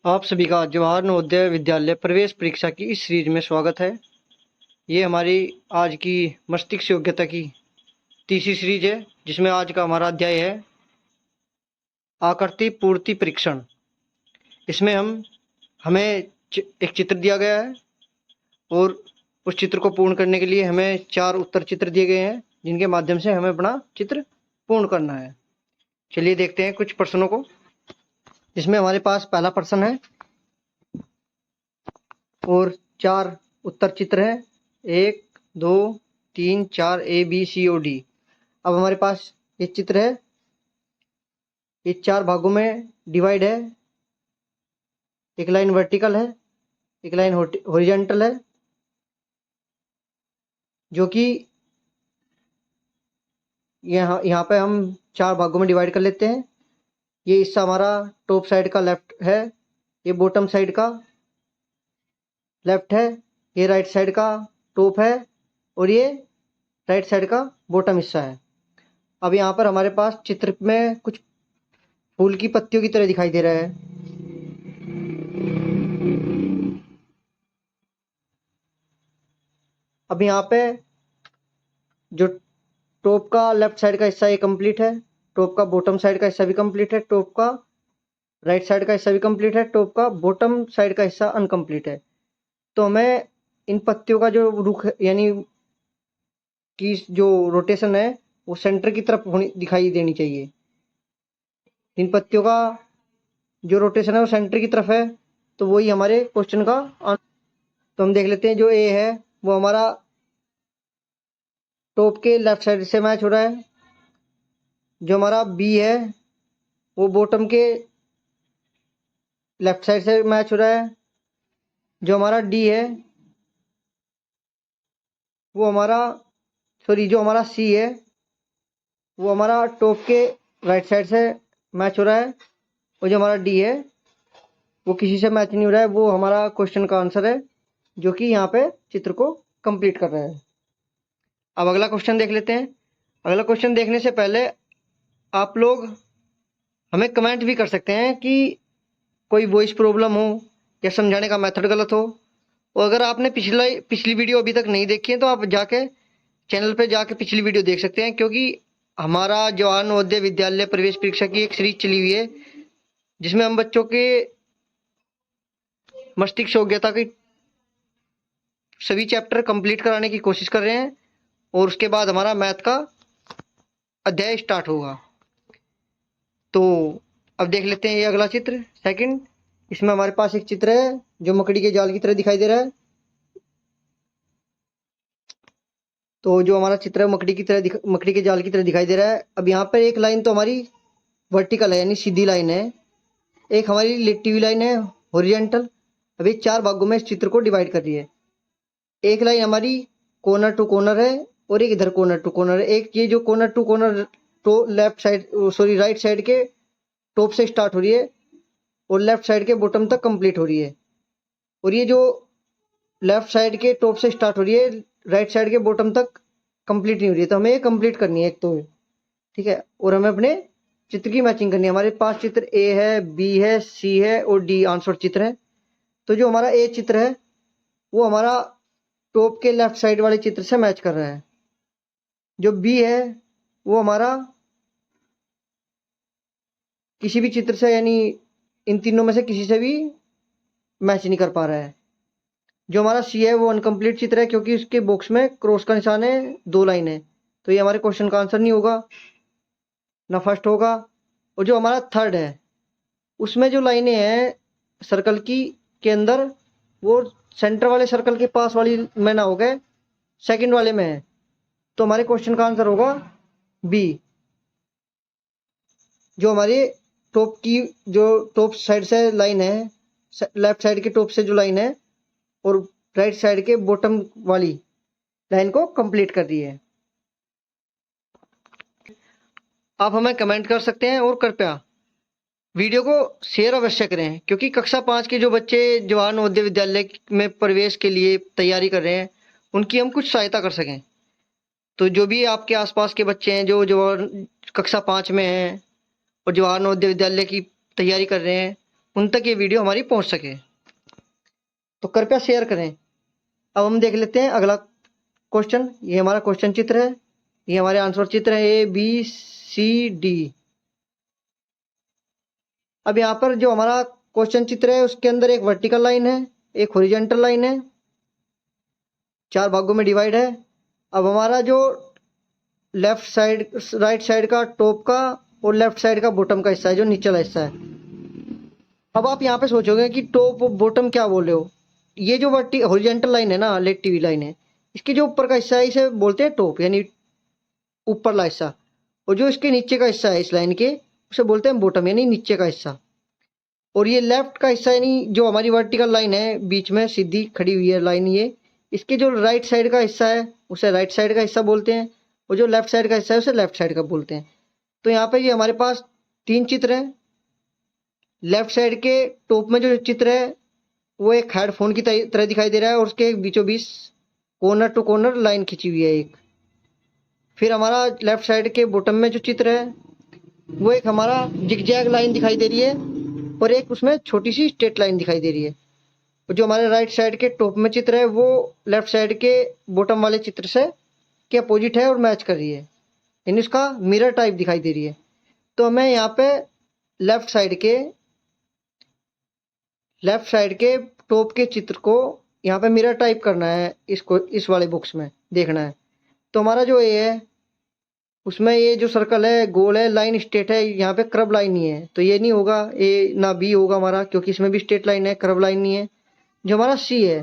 आप सभी का जवाहर नवोदय विद्यालय प्रवेश परीक्षा की इस सीरीज में स्वागत है। ये हमारी आज की मस्तिष्क योग्यता की तीसरी सीरीज है, जिसमें आज का हमारा अध्याय है आकृति पूर्ति परीक्षण। इसमें हमें एक चित्र दिया गया है और उस चित्र को पूर्ण करने के लिए हमें 4 उत्तर चित्र दिए गए हैं, जिनके माध्यम से हमें अपना चित्र पूर्ण करना है। चलिए देखते हैं कुछ प्रश्नों को। जिसमें हमारे पास पहला प्रश्न है और 4 उत्तर चित्र हैं, 1, 2, 3, 4, ए बी सी और डी। अब हमारे पास ये चित्र है, ये 4 भागों में डिवाइड है। एक लाइन वर्टिकल है, एक लाइन हॉरिजॉन्टल है, जो कि यहाँ पे हम 4 भागों में डिवाइड कर लेते हैं। ये हिस्सा हमारा टॉप साइड का लेफ्ट है, ये बॉटम साइड का लेफ्ट है, ये राइट साइड का टॉप है और ये राइट साइड का बॉटम हिस्सा है। अब यहाँ पर हमारे पास चित्र में कुछ फूल की पत्तियों की तरह दिखाई दे रहा है। अब यहाँ पे जो टॉप का लेफ्ट साइड का हिस्सा ये कंप्लीट है, टॉप का बॉटम साइड का हिस्सा भी कंप्लीट है, टॉप का राइट साइड का हिस्सा भी कंप्लीट है, टॉप का बॉटम साइड का हिस्सा अनकंप्लीट है। तो हमें इन पत्तियों का जो रुख यानी कि जो रोटेशन है वो सेंटर की तरफ होनी दिखाई देनी चाहिए। इन पत्तियों का जो रोटेशन है वो सेंटर की तरफ है, तो वही हमारे क्वेश्चन का तो हम देख लेते हैं। जो ए है वो हमारा टॉप के लेफ्ट साइड से मैच हो रहा है। जो हमारा बी है वो बॉटम के लेफ्ट साइड से मैच हो रहा है। जो हमारा डी है वो हमारा जो हमारा सी है वो हमारा टॉप के राइट साइड से मैच हो रहा है। और जो हमारा डी है वो किसी से मैच नहीं हो रहा है। वो हमारा क्वेश्चन का आंसर है, जो कि यहाँ पे चित्र को कंप्लीट कर रहा है। अब अगला क्वेश्चन देख लेते हैं। अगला क्वेश्चन देखने से पहले आप लोग हमें कमेंट भी कर सकते हैं कि कोई वॉइस प्रॉब्लम हो या समझाने का मेथड गलत हो। और अगर आपने पिछली वीडियो अभी तक नहीं देखी है तो आप जाके चैनल पे जाके पिछली वीडियो देख सकते हैं, क्योंकि हमारा जवाहर नवोदय विद्यालय प्रवेश परीक्षा की एक सीरीज चली हुई है, जिसमें हम बच्चों के मस्तिष्क योग्यता की सभी चैप्टर कंप्लीट कराने की कोशिश कर रहे हैं और उसके बाद हमारा मैथ का अध्याय स्टार्ट होगा। तो अब देख लेते हैं ये अगला चित्र सेकंड। इसमें हमारे पास एक चित्र है जो मकड़ी के जाल की तरह दिखाई दे रहा है। तो जो हमारा चित्र है मकड़ी के जाल की तरह दिखाई दे रहा है। अब यहाँ पर एक लाइन तो हमारी वर्टिकल है यानी सीधी लाइन है, एक हमारी लिट्टी हुई लाइन है हॉरिजॉन्टल। अब ये 4 भागों में इस चित्र को डिवाइड कर रही है। एक लाइन हमारी कॉर्नर टू कॉर्नर है और एक इधर कॉर्नर टू कॉर्नर है। एक ये जो कॉर्नर टू कॉर्नर तो लेफ्ट साइड राइट साइड के टॉप से स्टार्ट हो रही है और लेफ्ट साइड के बॉटम तक कंप्लीट हो रही है। और ये जो लेफ्ट साइड के टॉप से स्टार्ट हो रही है राइट साइड के बॉटम तक कंप्लीट नहीं हो रही है। तो हमें ये कंप्लीट करनी है एक तो, ठीक है। और हमें अपने चित्र की मैचिंग करनी है। हमारे पास चित्र ए है, बी है, सी है और डी आंसर चित्र है। तो जो हमारा ए चित्र है वो हमारा टॉप के लेफ्ट साइड वाले चित्र से मैच कर रहा है। जो बी है वो हमारा किसी भी चित्र से यानी इन तीनों में से किसी से भी मैच नहीं कर पा रहा है। जो हमारा सी है वो अनकंप्लीट चित्र है, क्योंकि उसके बॉक्स में क्रॉस का निशान है, 2 लाइन है। तो ये हमारे क्वेश्चन का आंसर नहीं होगा, ना फर्स्ट होगा। और जो हमारा थर्ड है उसमें जो लाइनें हैं सर्कल की के अंदर, वो सेंटर वाले सर्कल के पास वाली में ना हो गए, सेकंड वाले में है। तो हमारे क्वेश्चन का आंसर होगा बी। जो हमारी टॉप की जो टॉप साइड से लाइन है, लेफ्ट साइड के टॉप से जो लाइन है और राइट साइड के बॉटम वाली लाइन को कंप्लीट कर रही है। आप हमें कमेंट कर सकते हैं और कृपया वीडियो को शेयर अवश्य करें, क्योंकि कक्षा 5 के जो बच्चे जवाहर नवोदय विद्यालय में प्रवेश के लिए तैयारी कर रहे हैं उनकी हम कुछ सहायता कर सकें। तो जो भी आपके आसपास के बच्चे हैं जो जवाहर कक्षा 5 में हैं और जवाहर नवोदय विद्यालय की तैयारी कर रहे हैं, उन तक ये वीडियो हमारी पहुंच सके। तो कृपया शेयर करें। अब हम देख लेते हैं अगला क्वेश्चन। ये हमारा क्वेश्चन चित्र है, ये हमारे आंसर चित्र है ABCD। अब यहाँ पर जो हमारा क्वेश्चन चित्र है उसके अंदर एक वर्टिकल लाइन है, एक हॉरिजॉन्टल लाइन है, 4 भागों में डिवाइड है। अब हमारा जो लेफ्ट साइड राइट साइड का टॉप का और लेफ्ट साइड का बॉटम का हिस्सा है, जो निचला हिस्सा है। अब आप यहाँ पे सोचोगे कि टॉप और बॉटम क्या बोल रहे हो। ये जो हॉरिजॉन्टल लाइन है ना, लेट टीवी लाइन है, इसके जो ऊपर का हिस्सा है इसे बोलते हैं टॉप, यानी ऊपरला हिस्सा। और जो इसके नीचे का हिस्सा है इस लाइन के, उसे बोलते हैं बॉटम, यानी नीचे का हिस्सा। और ये लेफ्ट का हिस्सा यानी जो हमारी वर्टिकल लाइन है, बीच में सीधी खड़ी हुई है लाइन, ये इसके जो राइट साइड का हिस्सा है उसे राइट साइड का हिस्सा बोलते हैं, और जो लेफ्ट साइड का हिस्सा है उसे लेफ्ट साइड का बोलते हैं। तो यहाँ पे ये हमारे पास 3 चित्र हैं। लेफ्ट साइड के टॉप में जो चित्र है वो एक हेडफोन की तरह दिखाई दे रहा है, और उसके बीचों बीच कॉर्नर टू कॉर्नर लाइन खींची हुई है एक। फिर हमारा लेफ्ट साइड के बॉटम में जो चित्र है वो एक हमारा जिगजैग लाइन दिखाई दे रही है, और एक उसमें छोटी सी स्ट्रेट लाइन दिखाई दे रही है। और जो हमारे राइट साइड के टॉप में चित्र है वो लेफ्ट साइड के बॉटम वाले चित्र से के अपोजिट है और मैच कर रही है, यानी उसका मिरर टाइप दिखाई दे रही है। तो हमें यहाँ पे लेफ्ट साइड के टॉप के चित्र को यहाँ पे मिरर टाइप करना है, इसको इस वाले बॉक्स में देखना है। तो हमारा जो ए है उसमें ये जो सर्कल है गोल है, लाइन स्ट्रेट है, यहाँ पे कर्व लाइन नहीं है, तो ये नहीं होगा ए ना बी होगा हमारा, क्योंकि इसमें भी स्ट्रेट लाइन है, कर्व लाइन नहीं है। जो हमारा सी है,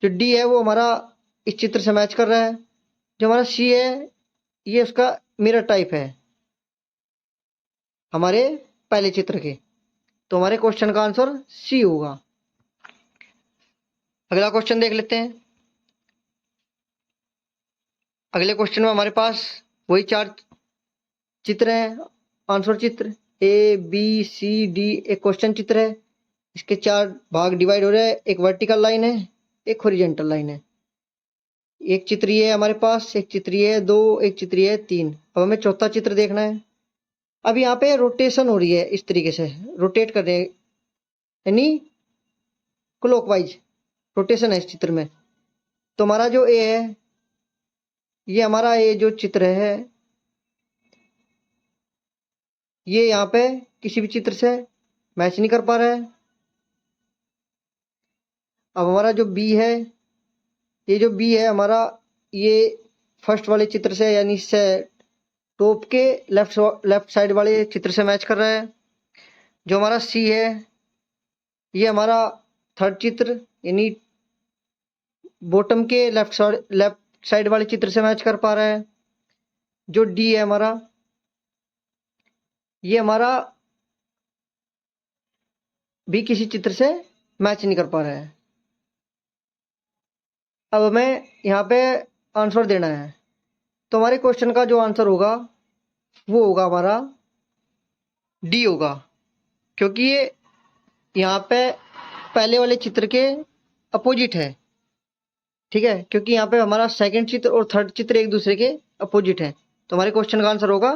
जो डी है वो हमारा इस चित्र से मैच कर रहा है। जो हमारा सी है ये उसका मिरर टाइप है हमारे पहले चित्र के। तो हमारे क्वेश्चन का आंसर सी होगा। अगला क्वेश्चन देख लेते हैं। अगले क्वेश्चन में हमारे पास वही 4 चित्र हैं, आंसर चित्र ABCD। एक क्वेश्चन चित्र है, इसके 4 भाग डिवाइड हो रहे हैं। एक वर्टिकल लाइन है, एक हॉरिजॉन्टल लाइन है। एक चित्र ये है हमारे पास, एक चित्र ये है 2, एक चित्र ये है 3। अब हमें चौथा चित्र देखना है। अब यहाँ पे रोटेशन हो रही है, इस तरीके से रोटेट कर रहे हैं, यानी क्लॉकवाइज रोटेशन है इस चित्र में। तो हमारा जो ए है, ये हमारा ये जो चित्र है ये यहाँ पे किसी भी चित्र से मैच नहीं कर पा रहा है। अब हमारा जो बी है, ये जो बी है हमारा, ये फर्स्ट वाले चित्र से यानी से टॉप के लेफ्ट साइड वाले चित्र से मैच कर रहा है। जो हमारा सी है ये हमारा थर्ड चित्र यानी बॉटम के लेफ्ट साइड वाले चित्र से मैच कर पा रहा है। जो डी है हमारा, ये हमारा भी किसी चित्र से मैच नहीं कर पा रहा है। अब हमें यहाँ पे आंसर देना है। तो हमारे क्वेश्चन का जो आंसर होगा वो होगा हमारा डी होगा, क्योंकि ये यहाँ पे पहले वाले चित्र के अपोजिट है। ठीक है, क्योंकि यहाँ पे हमारा सेकंड चित्र और थर्ड चित्र एक दूसरे के अपोजिट है। तो हमारे क्वेश्चन का आंसर होगा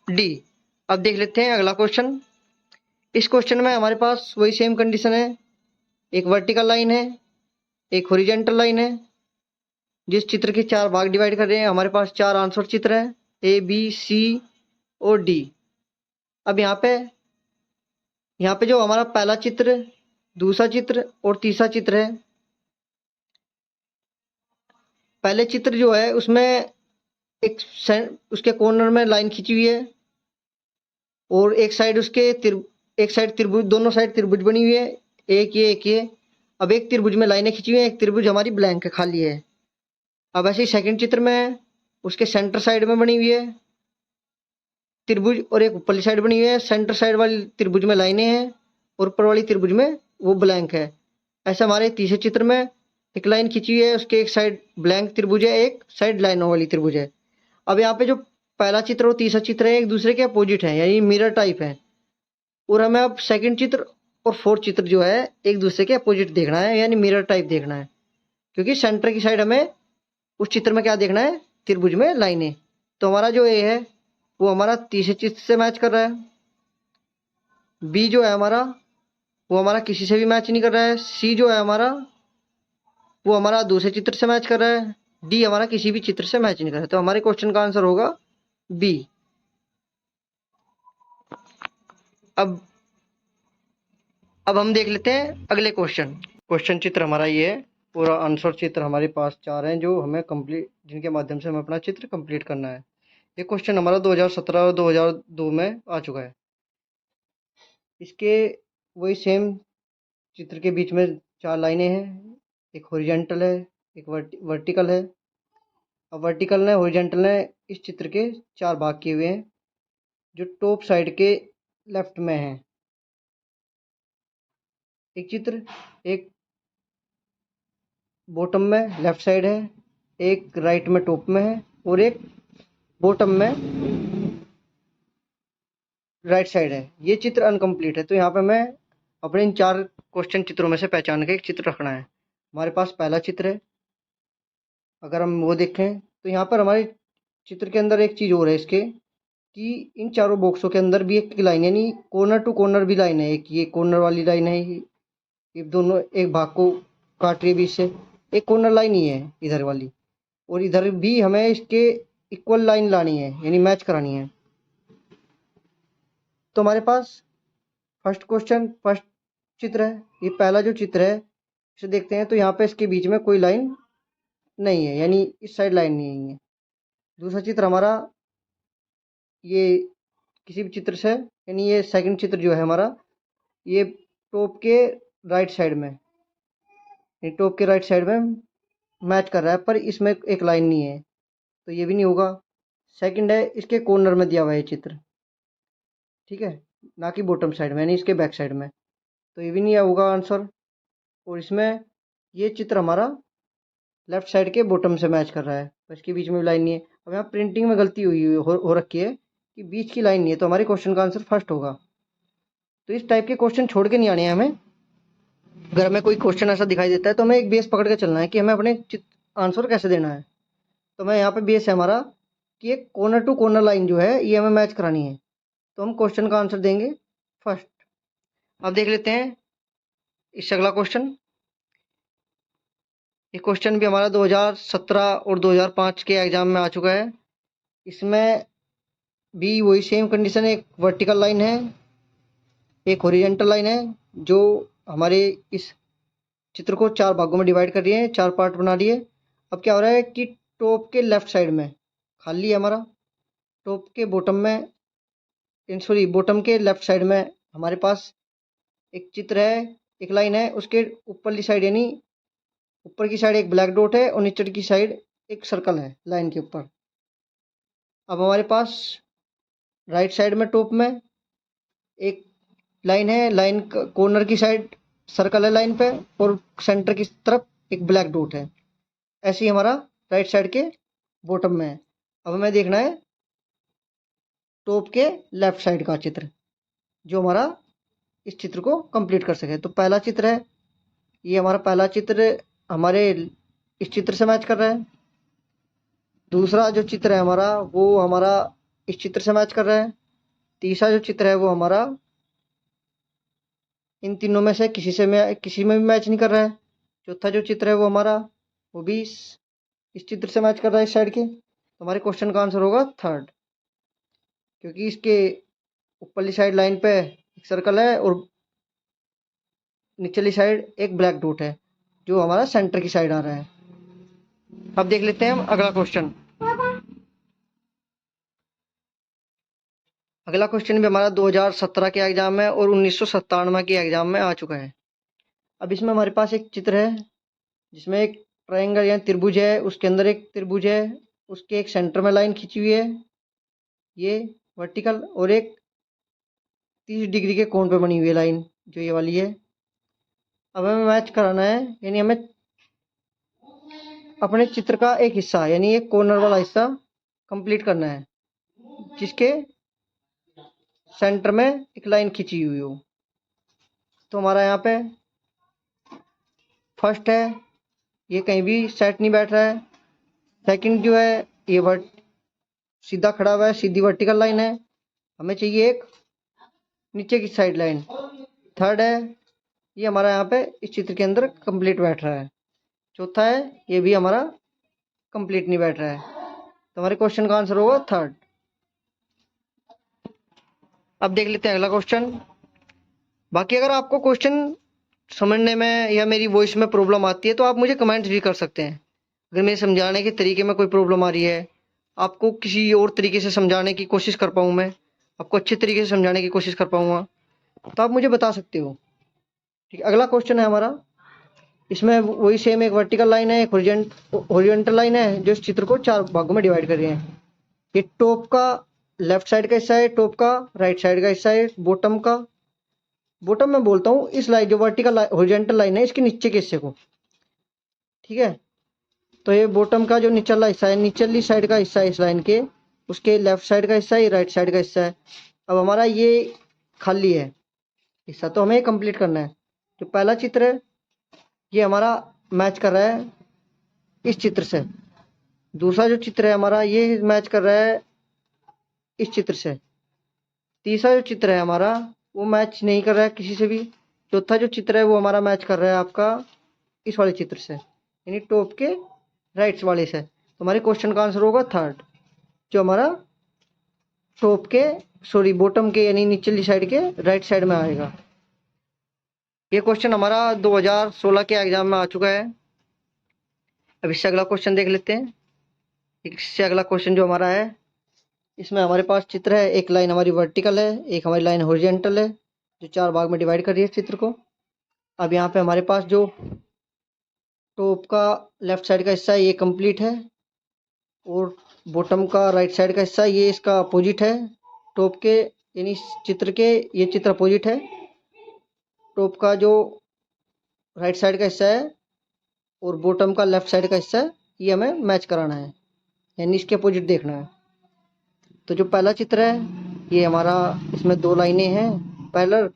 डी। अब देख लेते हैं अगला क्वेश्चन। इस क्वेश्चन में हमारे पास वही सेम कंडीशन है, एक वर्टिकल लाइन है, एक हॉरिजॉन्टल लाइन है, जिस चित्र के 4 भाग डिवाइड कर रहे हैं। हमारे पास 4 आंसर चित्र हैं ABC और D। अब यहाँ पे जो हमारा पहला चित्र, दूसरा चित्र और तीसरा चित्र है। पहले चित्र जो है उसमें उसके कॉर्नर में लाइन खींची हुई है, और एक साइड त्रिभुज, दोनों साइड त्रिभुज बनी हुई है, एक ये। अब एक त्रिभुज में लाइनें खींची हुई है, एक त्रिभुज हमारी ब्लैंक है, खाली है। अब ऐसे ही सेकंड चित्र में उसके सेंटर साइड में बनी हुई है त्रिभुज, और एक ऊपरली साइड बनी हुई है। सेंटर साइड वाली त्रिभुज में लाइनें हैं और ऊपर वाली त्रिभुज में वो ब्लैंक है। ऐसा हमारे तीसरे चित्र में एक लाइन खींची हुई है, उसके एक साइड ब्लैंक त्रिभुज है, एक साइड लाइनों वाली त्रिभुज है। अब यहाँ पे जो पहला चित्र और तीसरा चित्र है एक दूसरे के अपोजिट है, यानी मिरर टाइप है। और हमें अब सेकंड चित्र और फोर्थ चित्र जो है एक दूसरे के अपोजिट देखना है, यानी मिरर टाइप देखना है, क्योंकि सेंटर की साइड हमें उस चित्र में क्या देखना है, त्रिभुज में लाइनें। तो हमारा जो ए है वो हमारा तीसरे चित्र से मैच कर रहा है। बी जो है हमारा वो हमारा किसी से भी मैच नहीं कर रहा है। सी जो है हमारा वो हमारा दूसरे चित्र से मैच कर रहा है। डी हमारा किसी भी चित्र से मैच नहीं कर रहा है। तो हमारे क्वेश्चन का आंसर होगा बी। अब अब हम देख लेते हैं अगले क्वेश्चन। क्वेश्चन चित्र हमारा ये है। पूरा आंसर चित्र हमारे पास चार हैं जो हमें कंप्लीट, जिनके माध्यम से हमें अपना चित्र कंप्लीट करना है। ये क्वेश्चन हमारा 2017 और 2002 में आ चुका है। इसके वही सेम चित्र के बीच में चार लाइनें हैं। एक हॉरिजॉन्टल है, एक वर्टिकल है। अब वर्टिकल ने हॉरिजॉन्टल ने इस चित्र के चार भाग किए हुए हैं जो टॉप साइड के लेफ्ट में हैं। एक चित्र एक बॉटम में लेफ्ट साइड है, एक राइट में टॉप में है और एक बॉटम में राइट साइड है। ये चित्र अनकम्प्लीट है। तो यहाँ पे मैं अपने इन चार क्वेश्चन चित्रों में से पहचान के एक चित्र रखना है। हमारे पास पहला चित्र है। अगर हम वो देखें तो यहाँ पर हमारे चित्र के अंदर एक चीज़ और है इसके, कि इन चारों बॉक्सों के अंदर भी एक लाइन, यानी कॉर्नर टू कॉर्नर भी लाइन है। एक ये कॉर्नर वाली लाइन है, ये दोनों एक भाग को काट रही है बीच से। एक कॉर्नर लाइन ही है इधर वाली, और इधर भी हमें इसके इक्वल लाइन लानी है, यानी मैच करानी है। तो हमारे पास फर्स्ट चित्र है। ये पहला जो चित्र है इसे देखते हैं तो यहाँ पे इसके बीच में कोई लाइन नहीं है, यानी इस साइड लाइन नहीं है। दूसरा चित्र हमारा ये किसी भी चित्र से, यानी ये सेकंड चित्र जो है हमारा, ये टॉप के राइट साइड में, ये टॉप के राइट साइड में मैच कर रहा है, पर इसमें एक लाइन नहीं है, तो ये भी नहीं होगा। सेकंड है इसके कॉर्नर में दिया हुआ है चित्र, ठीक है, ना कि बॉटम साइड में, यानी इसके बैक साइड में, तो ये भी नहीं होगा आंसर। और इसमें ये चित्र हमारा लेफ्ट साइड के बॉटम से मैच कर रहा है, तो इसके बीच में भी लाइन नहीं है। अब यहाँ प्रिंटिंग में गलती हो रखी है कि बीच की लाइन नहीं है, तो हमारे क्वेश्चन का आंसर फर्स्ट होगा। तो इस टाइप के क्वेश्चन छोड़ के नहीं आने हैं हमें। अगर हमें कोई क्वेश्चन ऐसा दिखाई देता है तो हमें एक बेस पकड़ के चलना है कि हमें अपने आंसर कैसे देना है। तो मैं यहाँ पे बेस है हमारा कि एक कॉर्नर टू कॉर्नर लाइन जो है ये हमें मैच करानी है, तो हम क्वेश्चन का आंसर देंगे फर्स्ट। अब देख लेते हैं इससे अगला क्वेश्चन। ये क्वेश्चन भी हमारा 2017 और 2005 के एग्जाम में आ चुका है। इसमें भी वही सेम कंडीशन है। एक वर्टिकल लाइन है, एक हॉरिजॉन्टल लाइन है, जो हमारे इस चित्र को चार भागों में डिवाइड कर रही है, चार पार्ट बना रही है। अब क्या हो रहा है कि टॉप के लेफ्ट साइड में खाली है हमारा, टॉप के बॉटम में, सॉरी बॉटम के लेफ्ट साइड में हमारे पास एक चित्र है, एक लाइन है। उसके ऊपरली साइड, यानी ऊपर की साइड एक ब्लैक डॉट है और नीचे की साइड एक सर्कल है लाइन के ऊपर। अब हमारे पास राइट साइड में टॉप में एक लाइन है, लाइन कॉर्नर की साइड सर्कल है लाइन पे, और सेंटर की तरफ एक ब्लैक डॉट है। ऐसे ही हमारा राइट साइड के बॉटम में है। अब हमें देखना है टॉप के लेफ्ट साइड का चित्र, जो हमारा इस चित्र को कंप्लीट कर सके। तो पहला चित्र है, ये हमारा पहला चित्र हमारे इस चित्र से मैच कर रहा है। दूसरा जो चित्र है हमारा वो हमारा इस चित्र से मैच कर रहा है। तीसरा जो चित्र है वो हमारा इन तीनों में से किसी में भी मैच नहीं कर रहा है। चौथा जो चित्र है वो हमारा वो भी इस चित्र से मैच कर रहा है इस साइड के। तो हमारे क्वेश्चन का आंसर होगा थर्ड, क्योंकि इसके ऊपरली साइड लाइन पे एक सर्कल है और निचली साइड एक ब्लैक डॉट है, जो हमारा सेंटर की साइड आ रहा है। अब देख लेते हैं हम अगला क्वेश्चन। अगला क्वेश्चन भी हमारा 2017 के एग्जाम में और 1997 के एग्जाम में आ चुका है। अब इसमें हमारे पास एक चित्र है जिसमें एक ट्रायंगल या त्रिभुज है, उसके अंदर एक त्रिभुज है, उसके एक सेंटर में लाइन खींची हुई है, ये वर्टिकल, और एक 30 डिग्री के कोण पे बनी हुई है लाइन, जो ये वाली है। अब हमें मैच कराना है, यानी हमें अपने चित्र का एक हिस्सा, यानी एक कॉर्नर वाला हिस्सा कंप्लीट करना है, जिसके सेंटर में एक लाइन खींची हुई हो। तो हमारा यहाँ पे फर्स्ट है, ये कहीं भी सेट नहीं बैठ रहा है। सेकंड जो है ये सीधा खड़ा हुआ है, सीधी वर्टिकल लाइन है। हमें चाहिए एक नीचे की साइड लाइन। थर्ड है ये हमारा यहाँ पे इस चित्र के अंदर कंप्लीट बैठ रहा है। चौथा है ये भी हमारा कंप्लीट नहीं बैठ रहा है। तो हमारे क्वेश्चन का आंसर होगा थर्ड। अब देख लेते हैं अगला क्वेश्चन। बाकी अगर आपको क्वेश्चन समझने में या मेरी वॉइस में प्रॉब्लम आती है तो आप मुझे कमेंट भी कर सकते हैं। अगर मेरे समझाने के तरीके में कोई प्रॉब्लम आ रही है, आपको किसी और तरीके से समझाने की कोशिश कर पाऊँ, मैं आपको अच्छे तरीके से समझाने की कोशिश कर पाऊँगा, तो आप मुझे बता सकते हो। ठीक है, अगला क्वेश्चन है हमारा। इसमें वही सेम एक वर्टिकल लाइन है, एक हॉरिजॉन्टल लाइन है, जो इस चित्र को 4 भागों में डिवाइड कर रहे हैं। ये टॉप का लेफ्ट साइड का हिस्सा है, टॉप का राइट साइड का हिस्सा है, बॉटम में बोलता हूँ इस लाइन जो वर्टिकल हॉरिजॉन्टल लाइन है इसके नीचे के हिस्से को। ठीक है, तो ये बॉटम का जो निचला हिस्सा है, निचली साइड का हिस्सा है इस लाइन के, उसके लेफ्ट साइड का हिस्सा है, राइट साइड का हिस्सा है। अब हमारा ये खाली है हिस्सा, तो हमें कंप्लीट करना है। जो पहला चित्र है ये हमारा मैच कर रहा है इस चित्र से। दूसरा जो चित्र है हमारा ये मैच कर रहा है इस चित्र से। तीसरा जो चित्र है हमारा वो मैच नहीं कर रहा है किसी से भी। चौथा जो चित्र है वो हमारा मैच कर रहा है आपका इस वाले चित्र से, यानी टॉप के राइट वाले से। तो हमारे क्वेश्चन का आंसर होगा थर्ड, जो हमारा टॉप के बॉटम के यानी निचली साइड के राइट साइड में आएगा। ये क्वेश्चन हमारा 2016 के एग्जाम में आ चुका है। अब इससे अगला क्वेश्चन देख लेते हैं। इससे अगला क्वेश्चन जो हमारा है, इसमें हमारे पास चित्र है, एक लाइन हमारी वर्टिकल है, एक हमारी लाइन हॉरिजॉन्टल है, जो 4 भाग में डिवाइड कर रही है चित्र को। अब यहाँ पे हमारे पास जो टॉप का लेफ्ट साइड का हिस्सा है ये कंप्लीट है, और बॉटम का राइट साइड का हिस्सा ये इसका अपोजिट है टॉप के, यानी चित्र के ये चित्र अपोजिट है। टॉप का जो राइट साइड का हिस्सा है और बॉटम का लेफ्ट साइड का हिस्सा है ये हमें मैच कराना है, यानी इसके अपोजिट देखना है। तो जो पहला चित्र है ये हमारा, इसमें 2 लाइनें हैं पैरेलल,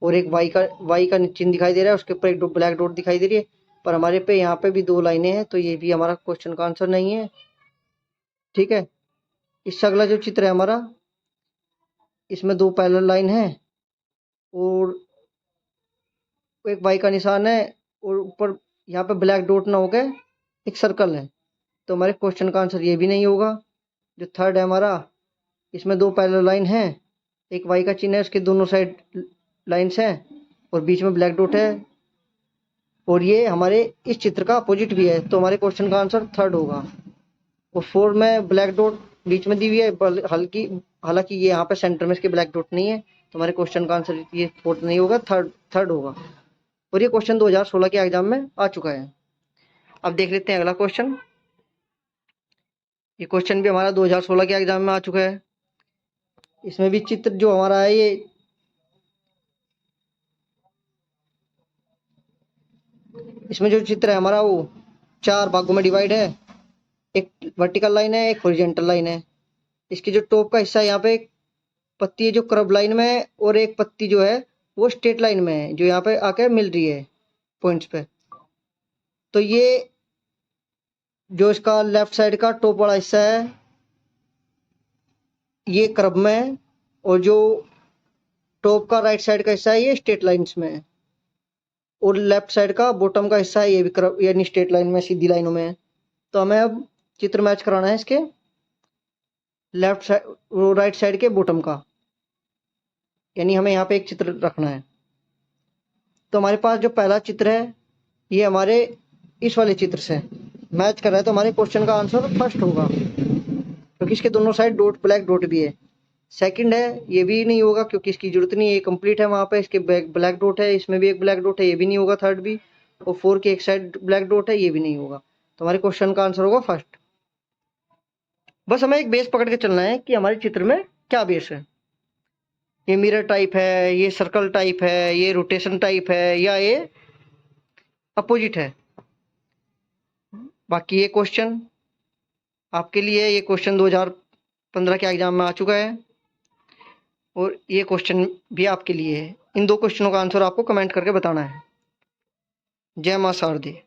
और एक वाई का चिन्ह दिखाई दे रहा है, उसके ऊपर एक ब्लैक डॉट दिखाई दे रही है। पर हमारे पे यहाँ पे भी 2 लाइनें हैं, तो ये भी हमारा क्वेश्चन का आंसर नहीं है। ठीक है, इससे अगला जो चित्र है हमारा, इसमें 2 पैरेलल लाइन है और एक वाई का निशान है, और ऊपर यहाँ पे ब्लैक डॉट ना होकर एक सर्कल है। तो हमारे क्वेश्चन का आंसर ये भी नहीं होगा। जो थर्ड है हमारा, इसमें 2 पैरेलल लाइन है, एक वाई का चिन्ह है, उसके दोनों साइड लाइन्स हैं और बीच में ब्लैक डॉट है, और ये हमारे इस चित्र का अपोजिट भी है। तो हमारे क्वेश्चन का आंसर थर्ड होगा। और 4 में ब्लैक डॉट बीच में दी हुई है, हालांकि ये यहाँ पे सेंटर में इसके ब्लैक डॉट नहीं है। तो हमारे क्वेश्चन का आंसर ये फोर्थ नहीं होगा, थर्ड होगा। और ये क्वेश्चन 2016 के एग्जाम में आ चुका है। अब देख लेते हैं अगला क्वेश्चन। ये क्वेश्चन भी हमारा 2016 के एग्जाम में आ चुका है। इसमें भी चित्र जो हमारा है ये इसमें जो चित्र है हमारा वो 4 भागों में डिवाइड है। एक वर्टिकल लाइन है, एक हॉरिजॉन्टल लाइन है। इसकी जो टॉप का हिस्सा है यहाँ पे एक पत्ती है जो कर्व लाइन में है, और एक पत्ती जो है वो स्ट्रेट लाइन में है, जो यहाँ पे आके मिल रही है पॉइंट्स पे। तो ये जो इसका लेफ्ट साइड का टॉप वाला हिस्सा है ये कर्व में है, और जो टॉप का राइट साइड का हिस्सा है ये स्ट्रेट लाइंस में है, और लेफ्ट साइड का बॉटम का हिस्सा है ये भी कर्व यानी स्ट्रेट लाइन में, सीधी लाइनों में है। तो हमें अब चित्र मैच कराना है इसके लेफ्ट साइड राइट साइड के बॉटम का, यानी हमें यहाँ पे एक चित्र रखना है। तो हमारे पास जो पहला चित्र है ये हमारे इस वाले चित्र से मैच कर रहा है, तो हमारे क्वेश्चन का आंसर फर्स्ट होगा, क्योंकि इसके दोनों साइड ब्लैक डॉट भी है। सेकंड है ये भी नहीं होगा, क्योंकि इसकी जरूरत नहीं है, ये कंप्लीट है, वहाँ पे इसके ब्लैक डॉट है, इसमें भी एक ब्लैक डॉट है, ये भी नहीं होगा थर्ड भी। और 4 के एक साइड ब्लैक डॉट है, ये भी नहीं होगा। तो हमारे क्वेश्चन का आंसर होगा फर्स्ट। बस हमें एक बेस पकड़ के चलना है कि हमारे चित्र में क्या बेस है। ये मिरर टाइप है, ये सर्कल टाइप है, ये रोटेशन टाइप है, या ये अपोजिट है। बाकी ये क्वेश्चन आपके लिए, ये क्वेश्चन 2015 के एग्जाम में आ चुका है, और ये क्वेश्चन भी आपके लिए है। इन 2 क्वेश्चनों का आंसर आपको कमेंट करके बताना है। जय मां शारदे।